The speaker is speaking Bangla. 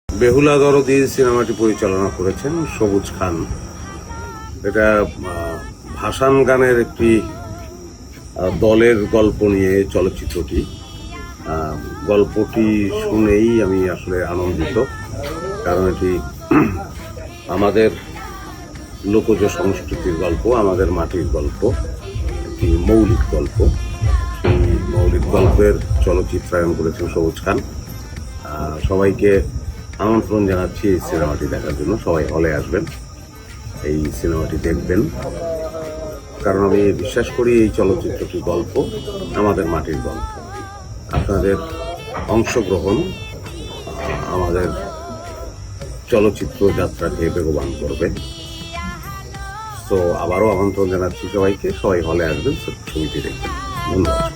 বেহুলা দরদি সিনেমাটি পরিচালনা করেছেন সবুজ খান। এটা ভাসান গানের একটি দলের গল্প নিয়ে চলচ্চিত্রটি। গল্পটি শুনেই আমি আসলে আনন্দিত, কারণ এটি আমাদের লোকজ সংস্কৃতির গল্প, আমাদের মাটির গল্প, একটি মৌলিক গল্প। সেই মৌলিক গল্পের চলচ্চিত্রায়ন করেছেন সবুজ খান। সবাইকে আমন্ত্রণ জানাচ্ছি এই সিনেমাটি দেখার জন্য। সবাই হলে আসবেন, এই সিনেমাটি দেখবেন, কারণ আমি বিশ্বাস করি এই চলচ্চিত্রটির গল্প আমাদের মাটির গল্প। আপনাদের অংশগ্রহণ আমাদের চলচ্চিত্র যাত্রাকে বেগবান করবে। তো আবারও আমন্ত্রণ জানাচ্ছি সবাইকে, সবাই হলে আসবেন, ছবিটি দেখবেন। ধন্যবাদ।